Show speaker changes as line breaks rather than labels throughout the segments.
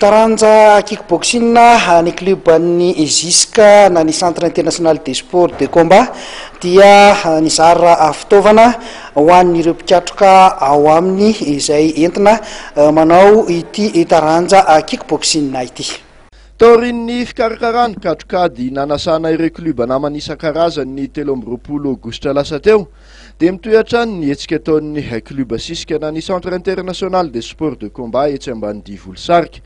taranja kickboxing ny club ny Ziska na ny Centre International des Sports de Combat dia nizara fitaovana ho an'ireo mpikatroka ao aminy izay entina manao ity taranja kickboxing ity.
Taorin'ny fikarakarany katrokady nanasana ireo kluba namana isan-karazany 13 aogositra lasa teo dia mitohatra ny hetsika ataon'ny kluba Ziska na ny Centre International des Sports de Combat etsy ambany Volosarika.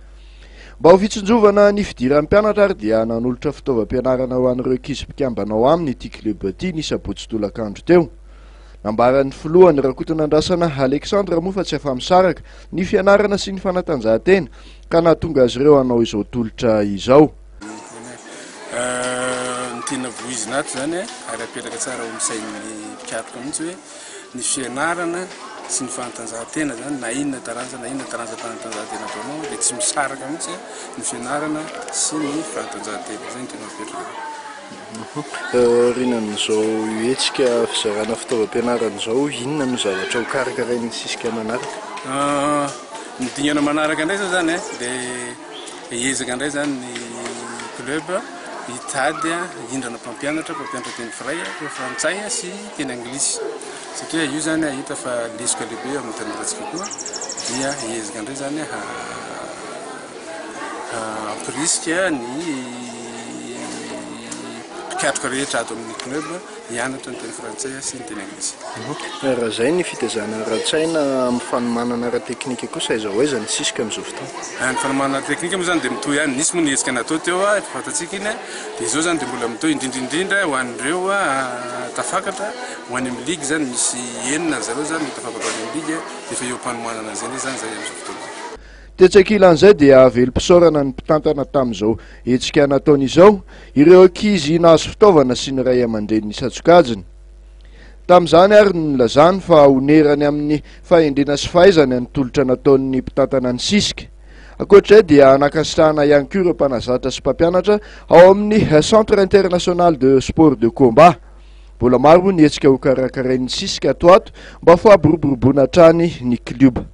Mba ho fitsonjovana ny fidiran'ny mpianatra ary dia nanolotra fitaovam-pianarana ho an'ireo ankizy mpikambana ao aminy ity kluba ity nisabotsy tolakandro teo. Nambaran'ny filohany Rakotonandrasana Alexandre moa fa tsy afa-misaraka ny fianarana sy ny fanatanjahantena ka nahatonga azy ireo hanao izao tolotra izao.
Ny tena voizinato zany ary apetraka tsara ho misain'ny mpikatroka mihitsy hoe ny fianarana sy ny fanatanjahantena zany na inona taranja fanatanjahantena ataonao dia tsy misaraka mihitsy ny fianarana sy ny fanatanjahantena zay ny tena apetraka.
Rinan'izao hetsika fizarana fitaovam-pianarana izao inona no zavatra ho karakarain'ny Ziska manaraka?
Ny dingana manaraka indray zao zany dia hiezaka indray zany ny club hitady hindrana mpampianatra teny fray, frantsay sy teny anglisy satria io zany hita fa lesoka lehibe amin'ny tanàrantsika koa dia hiezaka indray zany hampirisika ny mpikatroka rehetra ato amin'ny club hianatra ny teny frantsay sy ny teny anglisy.
Raha zay ny fitezana ara-tsaina amin'ny fanomanana ara-teknika kosa aiza ho aiza ny Ziska amin'izao fotoana?
Ny fanomanana ara-teknika moa zany dia mitohy ihany, nisy moa ny hetsika natao teo efa fantatsika iny dia izao zany dia mbola mitohy indrindrindrindra ho an'ireo tafakatra ho any amin'ny ligue zany misy enina zareo zany tafakatra ho any amin'ny ligue dia efa eo mpanomanana zay zany zay amin'izao fotoana.
Tetsakilan'izay dia velom-pisaorana ny mpitantana tamin'izao hetsika nataon'izao ireo ankizy nahazo fitaovana sy ny ray aman-dreny nisatsokajiny. Tamin'izany ary nilazany fa onerany amin'ny fahendrena sy fahaizany ny tolotra nataon'ny mpitantana ny Ziska. Ankoatr'izay dia nakasitrahana ihany koa ireo mpanazatra sy mpampianatra ao amin'ny Centre International de Sport de Combat. Mbola maro ny hetsika ho karakarain'ny Ziska ato mba ho aboroboroboana hatrany ny kluba.